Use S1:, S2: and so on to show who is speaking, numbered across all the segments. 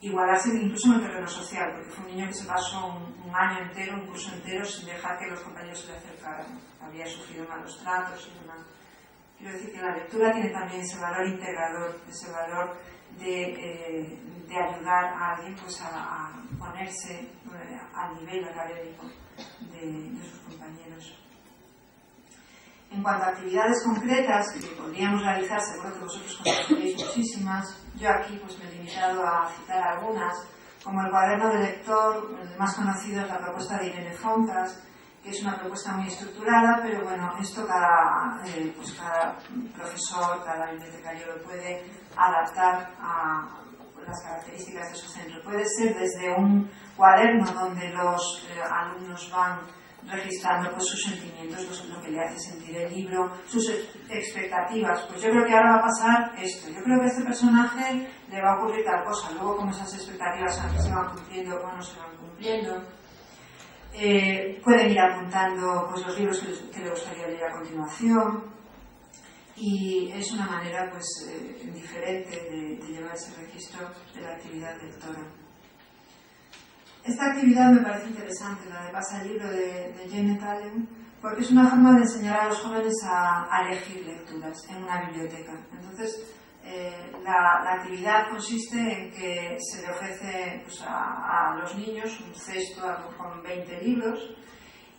S1: Igualarse incluso en el terreno social, porque fue un niño que se pasó un año entero, un curso entero, sin dejar que los compañeros se le acercaran. Había sufrido malos tratos y demás. Quiero decir que la lectura tiene también ese valor integrador, ese valor de ayudar a alguien pues, a ponerse al nivel académico de sus compañeros. En cuanto a actividades concretas que podríamos realizar, seguro que vosotros conoceréis muchísimas. Yo aquí pues, me he limitado a citar algunas, como el cuaderno de lector. El más conocido es la propuesta de Irene Foncas, que es una propuesta muy estructurada, pero bueno, esto cada profesor, cada bibliotecario lo puede adaptar a las características de su centro. Puede ser desde un cuaderno donde los alumnos van registrando pues, sus sentimientos, lo que le hace sentir el libro, sus expectativas. Pues yo creo que ahora va a pasar esto. Yo creo que a este personaje le va a ocurrir tal cosa. Luego, como esas expectativas se van cumpliendo o no se van cumpliendo. Pueden ir apuntando pues, los libros que le gustaría leer a continuación. Y es una manera pues, diferente de llevar ese registro de la actividad lectora. Esta actividad me parece interesante, la de Pasa el libro de Janet Allen, porque es una forma de enseñar a los jóvenes a elegir lecturas en una biblioteca. Entonces, la actividad consiste en que se le ofrece pues, a los niños un cesto con 20 libros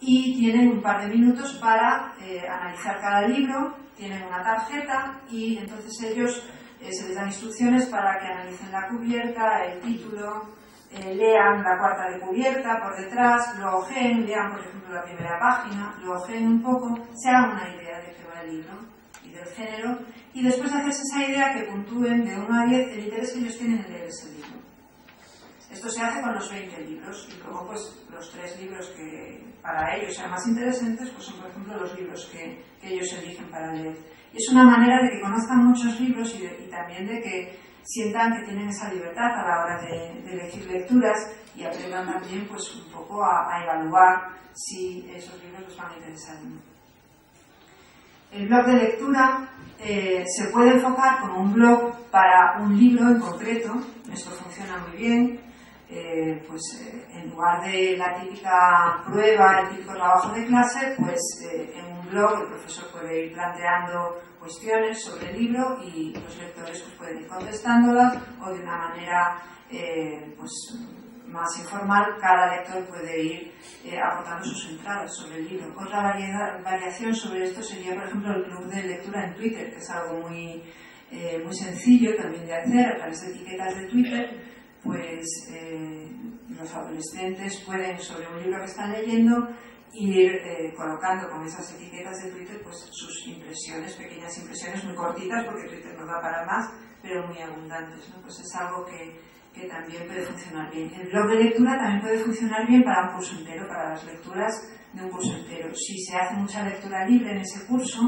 S1: y tienen un par de minutos para analizar cada libro, tienen una tarjeta y entonces ellos se les dan instrucciones para que analicen la cubierta, el título, lean la cuarta de cubierta por detrás, lo ojeen, lean por ejemplo la primera página, lo ojeen un poco, se hagan una idea de qué va el libro y del género, y después de hacerse esa idea que puntúen de 1 a 10 el interés que ellos tienen en leer ese libro. Esto se hace con los 20 libros y luego pues los 3 libros que para ellos sean más interesantes pues son por ejemplo los libros que ellos eligen para leer. Y es una manera de que conozcan muchos libros y también de que sientan que tienen esa libertad a la hora de elegir lecturas y aprendan también pues, un poco a evaluar si esos libros les van a interesar o no. El blog de lectura se puede enfocar como un blog para un libro en concreto. Esto funciona muy bien. En lugar de la típica prueba, el típico trabajo de clase, pues en un blog el profesor puede ir planteando cuestiones sobre el libro y los lectores pues, pueden ir contestándolas o de una manera más informal, cada lector puede ir aportando sus entradas sobre el libro. Otra variación sobre esto sería, por ejemplo, el club de lectura en Twitter, que es algo muy sencillo también de hacer a través de etiquetas de Twitter. Pues los adolescentes pueden, sobre un libro que están leyendo, ir colocando con esas etiquetas de Twitter pues, sus impresiones, pequeñas impresiones muy cortitas, porque Twitter no da para más, pero muy abundantes, ¿no? Pues es algo que también puede funcionar bien. El blog de lectura también puede funcionar bien para un curso entero, para las lecturas de un curso entero. Si se hace mucha lectura libre en ese curso,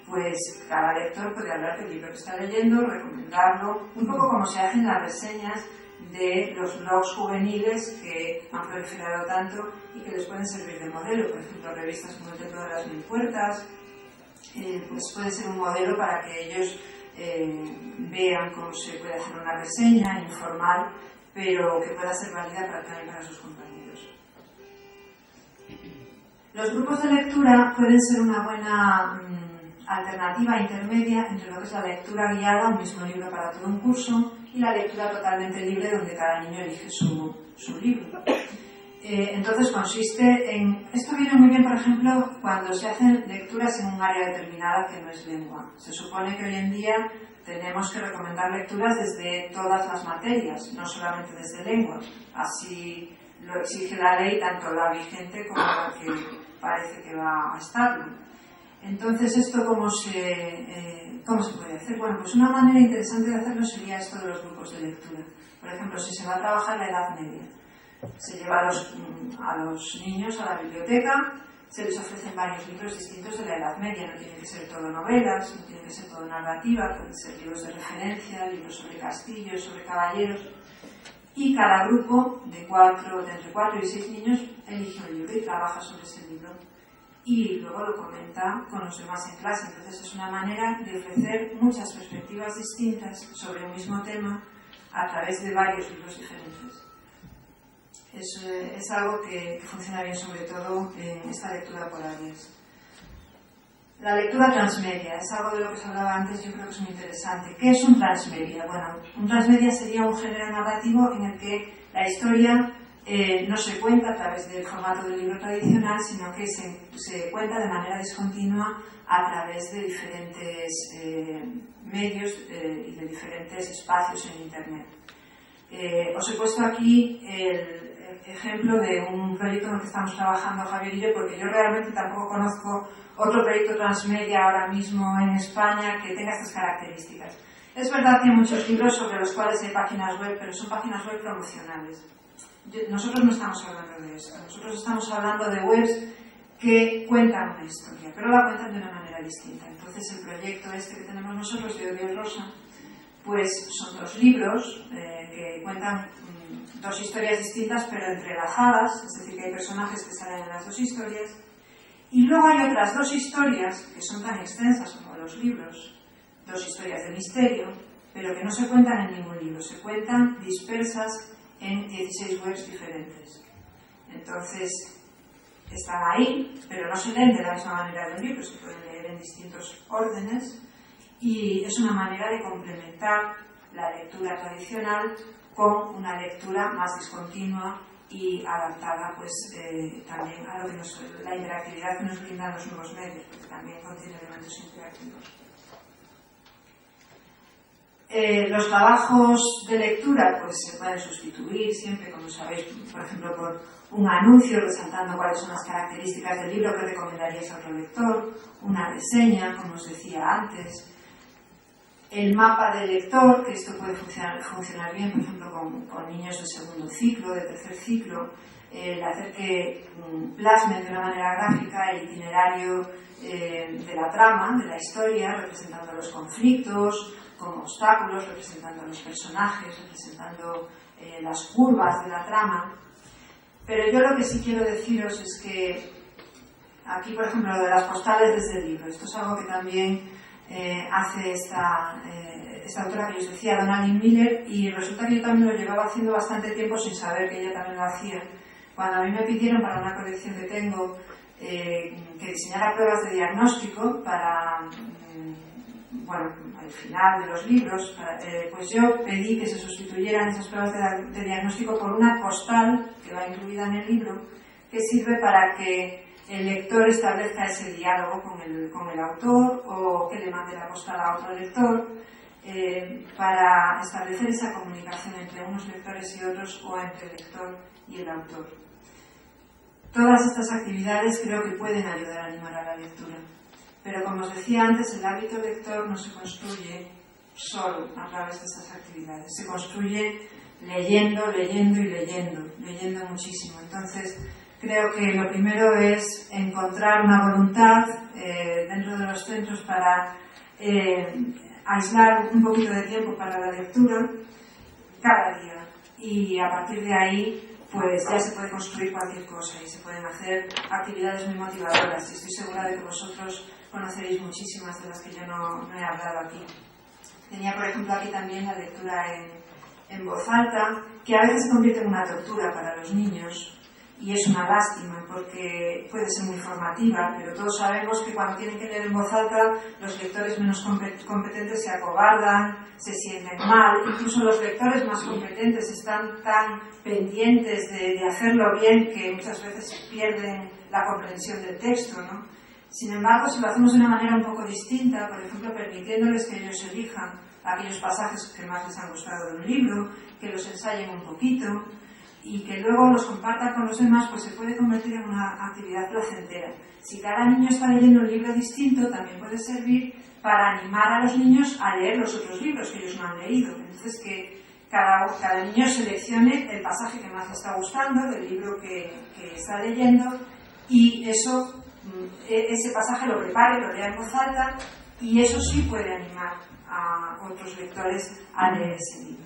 S1: pues cada lector puede hablar del libro que está leyendo, recomendarlo, un poco como se hacen las reseñas de los blogs juveniles que han proliferado tanto y que les pueden servir de modelo. Por ejemplo, revistas como El Templo de las Mil Puertas, pues puede ser un modelo para que ellos vean cómo se puede hacer una reseña informal, pero que pueda ser válida también para sus compañeros. Los grupos de lectura pueden ser una buena alternativa intermedia entre lo que es la lectura guiada, un mismo libro para todo un curso, y la lectura totalmente libre donde cada niño elige su libro. Entonces consiste en... Esto viene muy bien, por ejemplo, cuando se hacen lecturas en un área determinada que no es lengua. Se supone que hoy en día tenemos que recomendar lecturas desde todas las materias, no solamente desde lengua. Así lo exige la ley, tanto la vigente como la que parece que va a estarlo. Entonces, ¿esto cómo se puede hacer? Bueno, pues una manera interesante de hacerlo sería esto de los grupos de lectura. Por ejemplo, si se va a trabajar la Edad Media, se lleva a los niños a la biblioteca, se les ofrecen varios libros distintos de la Edad Media. No tiene que ser todo novelas, no tiene que ser todo narrativa, pueden ser libros de referencia, libros sobre castillos, sobre caballeros. Y cada grupo de entre 4 y 6 niños elige un libro y trabaja sobre ese libro y luego lo comenta con los demás en clase. Entonces es una manera de ofrecer muchas perspectivas distintas sobre un mismo tema a través de varios libros diferentes. Es algo que funciona bien, sobre todo en esta lectura por áreas. La lectura transmedia es algo de lo que se hablaba antes. Yo creo que es muy interesante. ¿Qué es un transmedia? Bueno, un transmedia sería un género narrativo en el que la historia no se cuenta a través del formato del libro tradicional, sino que se cuenta de manera discontinua a través de diferentes medios y de diferentes espacios en Internet. Os he puesto aquí el ejemplo de un proyecto en el que estamos trabajando Javier y yo, porque yo realmente tampoco conozco otro proyecto transmedia ahora mismo en España que tenga estas características. Es verdad que hay muchos libros sobre los cuales hay páginas web, pero son páginas web promocionales. Nosotros no estamos hablando de esto. Nosotros estamos hablando de webs que cuentan una historia, pero la cuentan de una manera distinta. Entonces el proyecto este que tenemos nosotros de Odio Rosa, pues son 2 libros que cuentan 2 historias distintas pero entrelazadas, es decir, que hay personajes que salen en las 2 historias, y luego hay otras 2 historias que son tan extensas como los libros, 2 historias de misterio, pero que no se cuentan en ningún libro, se cuentan dispersas en 16 webs diferentes. Entonces están ahí, pero no se leen de la misma manera del libro, se pueden leer en distintos órdenes, y es una manera de complementar la lectura tradicional con una lectura más discontinua y adaptada pues también a lo que la interactividad que nos brindan los nuevos medios, porque también contiene elementos interactivos. Los trabajos de lectura pues se pueden sustituir siempre, como sabéis, por ejemplo, por un anuncio resaltando cuáles son las características del libro que recomendaríais a otro lector, una reseña, como os decía antes, el mapa del lector, que esto puede funcionar bien, por ejemplo, con niños de segundo ciclo, de tercer ciclo, el hacer que plasmen de una manera gráfica el itinerario de la trama, de la historia, representando los conflictos, como obstáculos, representando a los personajes, representando las curvas de la trama. Pero yo lo que sí quiero deciros es que aquí, por ejemplo, lo de las postales desde el libro, esto es algo que también hace esta autora que os decía, Donalyn Miller, y resulta que yo también lo llevaba haciendo bastante tiempo sin saber que ella también lo hacía. Cuando a mí me pidieron para una colección que tengo que diseñara pruebas de diagnóstico para bueno, al final de los libros, pues yo pedí que se sustituyeran esas pruebas de diagnóstico por una postal que va incluida en el libro, que sirve para que el lector establezca ese diálogo con el autor, o que le mande la postal a otro lector, para establecer esa comunicación entre unos lectores y otros, o entre el lector y el autor. Todas estas actividades creo que pueden ayudar a animar a la lectura. Pero como os decía antes, el hábito lector no se construye solo a través de estas actividades. Se construye leyendo, leyendo y leyendo muchísimo. Entonces, creo que lo primero es encontrar una voluntad dentro de los centros para aislar un poquito de tiempo para la lectura cada día. Y a partir de ahí, pues ya se puede construir cualquier cosa y se pueden hacer actividades muy motivadoras. Y estoy segura de que vosotros conoceréis muchísimas de las que yo no he hablado aquí. Tenía, por ejemplo, aquí también la lectura en voz alta, que a veces se convierte en una tortura para los niños, y es una lástima porque puede ser muy formativa, pero todos sabemos que cuando tienen que leer en voz alta, los lectores menos competentes se acobardan, se sienten mal. Incluso los lectores más competentes están tan pendientes de hacerlo bien que muchas veces pierden la comprensión del texto, ¿no? Sin embargo, si lo hacemos de una manera un poco distinta, por ejemplo, permitiéndoles que ellos elijan aquellos pasajes que más les han gustado de un libro, que los ensayen un poquito y que luego los compartan con los demás, pues se puede convertir en una actividad placentera. Si cada niño está leyendo un libro distinto, también puede servir para animar a los niños a leer los otros libros que ellos no han leído. Entonces, que cada niño seleccione el pasaje que más le está gustando del libro que está leyendo, y ese pasaje lo prepare, lo lea en voz alta, y eso sí puede animar a otros lectores a leer ese libro.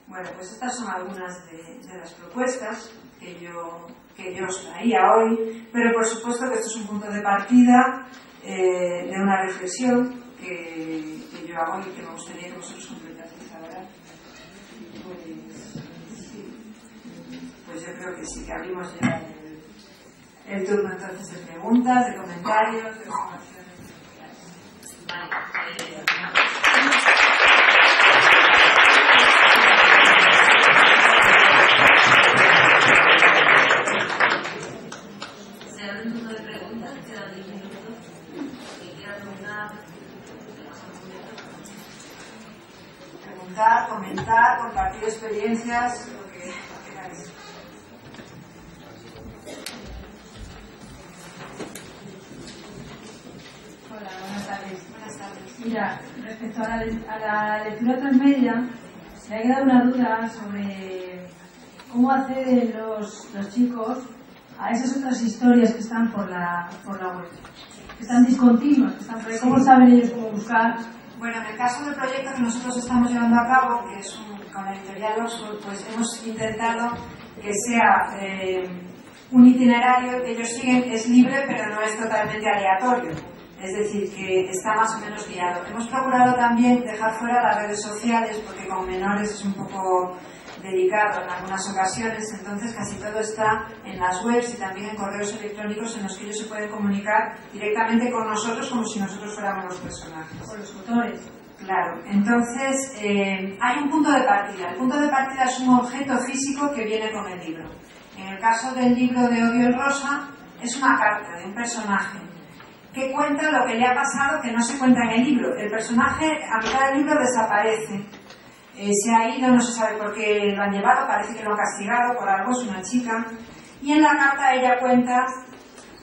S1: Bueno, pues estas son algunas de las propuestas que que yo os traía hoy, pero por supuesto que esto es un punto de partida de una reflexión que yo hago y que me gustaría que vosotros completaseis ahora. Pues yo creo que sí, que abrimos ya el turno entonces de preguntas, de comentarios, de observaciones.
S2: Se abre un turno de preguntas, quedan 10 minutos. Si quiera
S1: preguntar, comentar, compartir experiencias, lo que queráis.
S3: Hola, buenas tardes.
S1: Buenas tardes.
S3: Mira, respecto a la lectura transmedia, me ha quedado una duda sobre cómo acceden los chicos a esas otras historias que están por la web, que están discontinuas, que están por ahí. ¿Cómo saben ellos cómo buscar?
S1: Bueno, en el caso del proyecto que nosotros estamos llevando a cabo, que es con la editorial Oxford, pues hemos intentado que sea un itinerario que ellos siguen, es libre pero no es totalmente aleatorio, es decir, que está más o menos guiado. Hemos procurado también dejar fuera las redes sociales porque con menores es un poco delicado en algunas ocasiones, entonces casi todo está en las webs y también en correos electrónicos en los que ellos se pueden comunicar directamente con nosotros como si nosotros fuéramos los personajes.
S3: Con los autores.
S1: Claro, entonces hay un punto de partida. El punto de partida es un objeto físico que viene con el libro. En el caso del libro de Odio el Rosa, es una carta de un personaje que cuenta lo que le ha pasado que no se cuenta en el libro. El personaje a mitad del libro desaparece. Se ha ido, no se sabe por qué lo han llevado, parece que lo han castigado por algo, es una chica. Y en la carta ella cuenta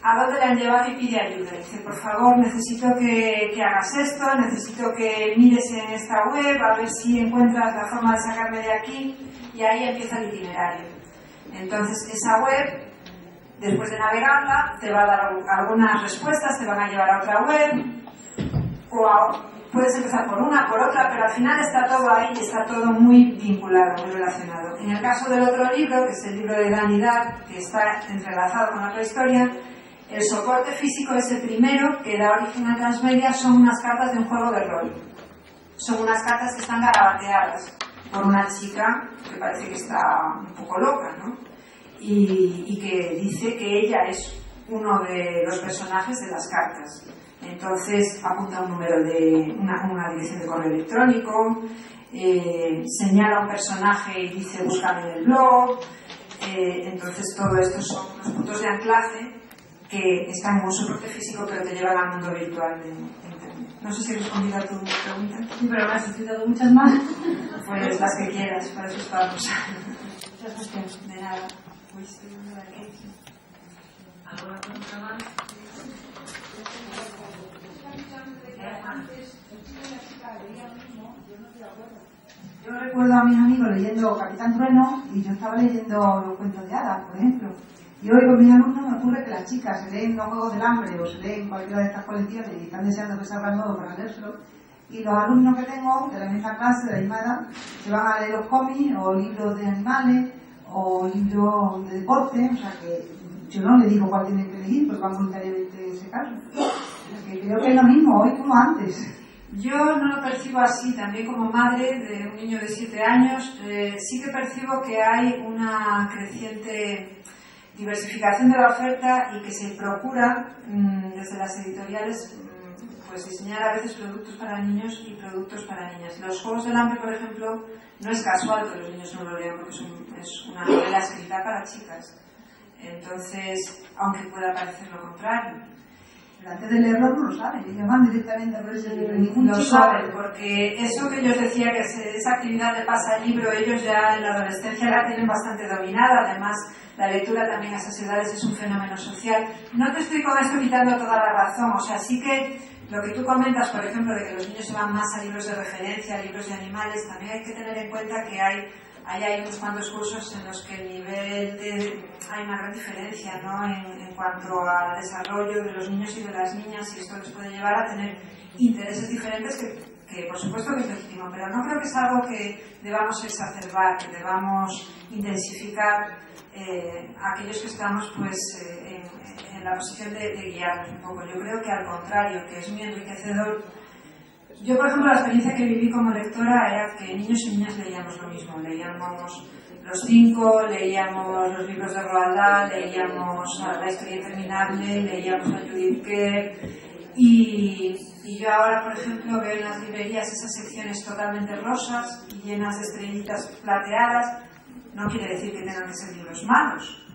S1: a dónde le han llevado y pide ayuda. Dice, por favor, necesito que hagas esto, necesito que mires en esta web, a ver si encuentras la forma de sacarme de aquí. Y ahí empieza el itinerario. Entonces, esa web, después de navegarla, te va a dar algunas respuestas, te van a llevar a otra web, puedes empezar por una, por otra, pero al final está todo ahí y está todo muy vinculado, muy relacionado. En el caso del otro libro, que es el libro de Danidad, que está entrelazado con otra historia, el soporte físico es el primero, que da origen a Transmedia, son unas cartas de un juego de rol. Son unas cartas que están garabateadas por una chica que parece que está un poco loca, ¿no? Y que dice que ella es uno de los personajes de las cartas. Entonces apunta un número de una dirección de correo electrónico, señala un personaje y dice búscame en el blog. Entonces todo esto son unos puntos de anclaje que están en un soporte físico pero te llevan al mundo virtual de internet. No sé si he respondido a tu pregunta.
S3: Sí, pero me has explicado muchas más.
S1: Pues las que quieras, para eso estamos.
S3: Muchas gracias.
S1: De nada. Pues estoy viendo de aquí.
S2: ¿Alguna pregunta más?
S4: Yo recuerdo a mis amigos leyendo Capitán Trueno y yo estaba leyendo los cuentos de hadas, por ejemplo. Y hoy con mis alumnos me ocurre que las chicas se leen los Juegos del Hambre o se leen cualquiera de estas colecciones y están deseando que salga el nuevo para leérselo. Y los alumnos que tengo de la misma clase, de la misma edad, se van a leer los cómics o libros de animales o libros de deporte. O sea que yo no le digo cuál tienen que elegir, porque van voluntariamente en ese caso. O sea que creo que es lo mismo hoy como antes.
S1: Yo no lo percibo así, también como madre de un niño de 7 años, sí que percibo que hay una creciente diversificación de la oferta y que se procura desde las editoriales pues diseñar a veces productos para niños y productos para niñas. Los Juegos del Hambre, por ejemplo, no es casual que los niños no lo lean porque es una novela escrita para chicas. Entonces, aunque pueda parecer lo contrario,
S4: Antes de leerlo no lo saben, ellos van directamente a por ese libro. Ningún
S1: lo
S4: chico
S1: saben, porque eso que yo os decía, que esa actividad de pasallibro, ellos ya en la adolescencia la tienen bastante dominada. Además, la lectura también a esas edades es un fenómeno social. No te estoy con esto quitando toda la razón, o sea, sí que lo que tú comentas, por ejemplo, de que los niños se van más a libros de referencia, a libros de animales, también hay que tener en cuenta que hay unos cuantos cursos en los que el nivel hay una gran diferencia, ¿no? en cuanto al desarrollo de los niños y de las niñas, y esto les puede llevar a tener intereses diferentes que por supuesto que es legítimo, pero no creo que es algo que debamos exacerbar, que debamos intensificar aquellos que estamos pues en la posición de guiarnos un poco. Yo creo que al contrario, que es muy enriquecedor. Yo, por ejemplo, la experiencia que viví como lectora era que niños y niñas leíamos lo mismo. Leíamos Los Cinco, leíamos los libros de Roald Dahl, leíamos La Historia Interminable, leíamos a Judith Kerr. Y yo ahora, por ejemplo, veo en las librerías esas secciones totalmente rosas y llenas de estrellitas plateadas. No quiere decir que tengan que ser libros malos,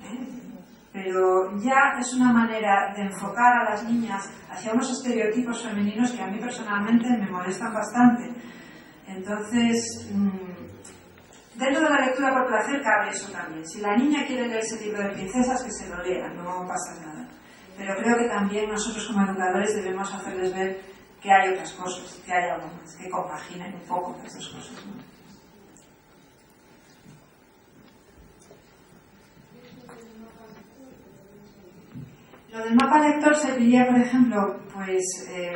S1: pero ya es una manera de enfocar a las niñas hacia unos estereotipos femeninos que a mí personalmente me molestan bastante. Entonces, dentro de la lectura por placer cabe eso también. Si la niña quiere leer ese libro de princesas, que se lo lea, no pasa nada. Pero creo que también nosotros como educadores debemos hacerles ver que hay otras cosas, que hay algo más, que compaginen un poco estas cosas, ¿no? Lo del mapa lector serviría, por ejemplo, pues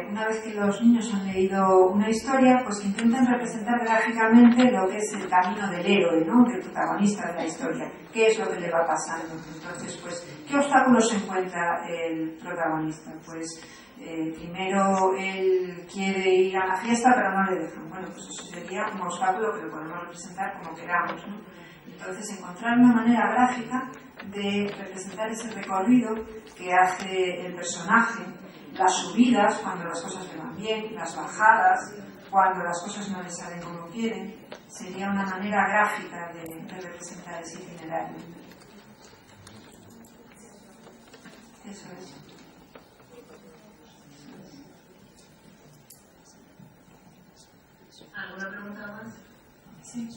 S1: una vez que los niños han leído una historia, pues que intenten representar gráficamente lo que es el camino del héroe, ¿no? Del protagonista de la historia, qué es lo que le va pasando. Entonces, pues, ¿qué obstáculos encuentra el protagonista? Pues primero él quiere ir a la fiesta, pero no le dejan. Bueno, pues eso sería un obstáculo que lo podemos representar como queramos, ¿no? Entonces, encontrar una manera gráfica de representar ese recorrido que hace el personaje, las subidas cuando las cosas le van bien, las bajadas cuando las cosas no le salen como quieren, sería una manera gráfica de representar ese itinerario. Eso es.
S2: ¿Alguna pregunta más?
S1: Sí.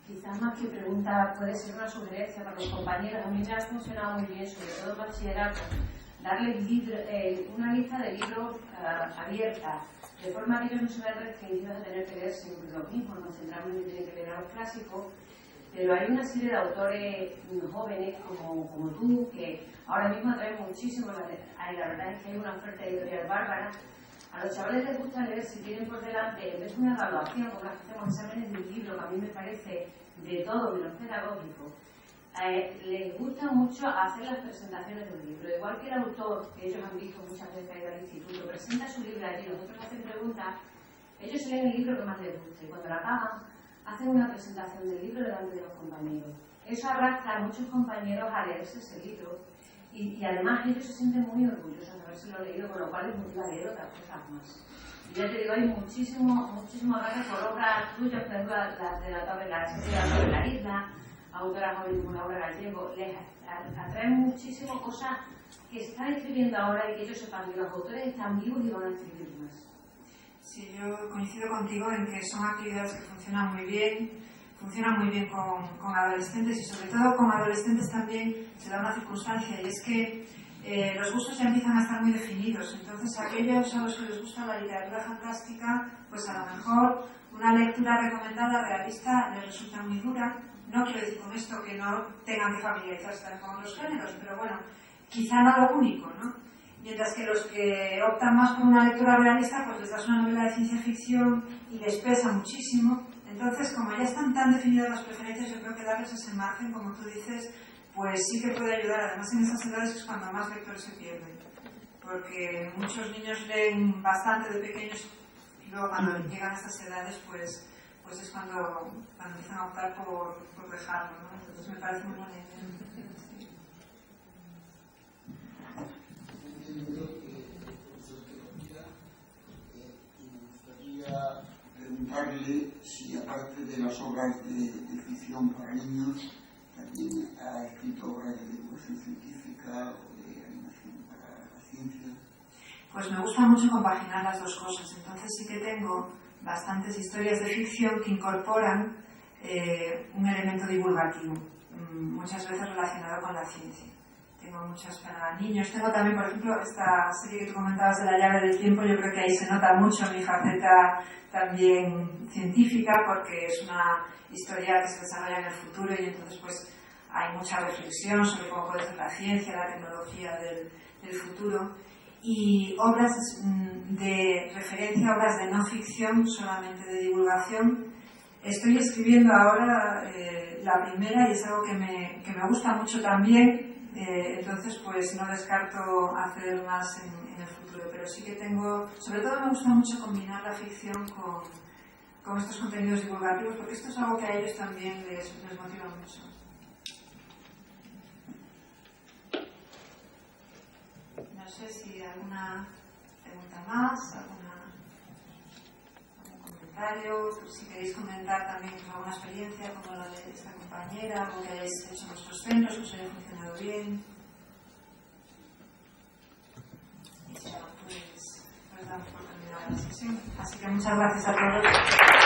S5: Quizás más que pregunta puede ser una sugerencia para los compañeros. A mí me ha funcionado muy bien, sobre todo para bachillerato, darles una lista de libros abierta, de forma que ellos no se vean restringidos a tener que leer siempre lo mismo, no centralmente tienen que leer a los clásicos, pero hay una serie de autores jóvenes como tú que ahora mismo atraen muchísimo. La verdad es que hay una oferta editorial bárbara. A los chavales les gusta leer si tienen por delante, en vez de una evaluación, como las que hacemos exámenes de un libro, que a mí me parece de todo menos pedagógico, les gusta mucho hacer las presentaciones de un libro. Igual que el autor, que ellos han visto muchas veces ahí al instituto, presenta su libro allí, nosotros hacen preguntas, ellos leen el libro que más les gusta y cuando lo acaban, hacen una presentación del libro delante de los compañeros. Eso arrastra a muchos compañeros a leerse ese libro y además ellos se sienten muy orgullosos de haberse leído, con lo cual les motiva a leer otras cosas más. Y ya te digo, hay muchísimo agarre por obras tuyas, por ejemplo, las de la Torre de la Isla, autoras jóvenes como Laura Gallego, les atraen muchísimo cosas que se están escribiendo ahora y que ellos sepan que los autores están vivos y van a escribir más.
S1: Sí, yo coincido contigo en que son actividades que funcionan muy bien con adolescentes y sobre todo con adolescentes también se da una circunstancia y es que los gustos ya empiezan a estar muy definidos. Entonces aquellos a los que les gusta la literatura fantástica, pues a lo mejor una lectura recomendada realista les resulta muy dura. No quiero decir con esto que no tengan que familiarizarse con los géneros, pero bueno, quizá no lo único, ¿no? Mientras que los que optan más por una lectura realista, pues les das una novela de ciencia ficción y les pesa muchísimo. Entonces, como ya están tan definidas las preferencias, yo creo que darles ese margen, como tú dices, pues sí que puede ayudar. Además, en esas edades es cuando más lectores se pierden. Porque muchos niños leen bastante de pequeños y luego cuando llegan a estas edades, pues es cuando empiezan a optar por dejarlo, ¿no? Entonces me parece muy buena idea.
S6: Preguntarle si, aparte de las obras de ficción para niños, también ha escrito obras de divulgación científica o de animación para la ciencia.
S1: Pues me gusta mucho compaginar las dos cosas. Entonces sí que tengo bastantes historias de ficción que incorporan un elemento divulgativo, muchas veces relacionado con la ciencia. Tengo muchas para niños. Tengo también, por ejemplo, esta serie que tú comentabas de La llave del tiempo. Yo creo que ahí se nota mucho mi faceta también científica, porque es una historia que se desarrolla en el futuro y entonces pues hay mucha reflexión sobre cómo puede ser la ciencia, la tecnología del futuro. y obras de referencia, obras de no ficción, solamente de divulgación. Estoy escribiendo ahora la primera y es algo que me gusta mucho también, entonces pues no descarto hacer más en el futuro, pero sí que tengo, sobre todo me gusta mucho combinar la ficción con estos contenidos divulgativos, porque esto es algo que a ellos también les motiva mucho. No sé si alguna pregunta más, algún comentario, si queréis comentar también alguna experiencia como la de esta compañera, algo que hayáis hecho en vuestros centros, que os haya funcionado bien. Y si no, pues damos por terminada la sesión. Así que muchas gracias a todos.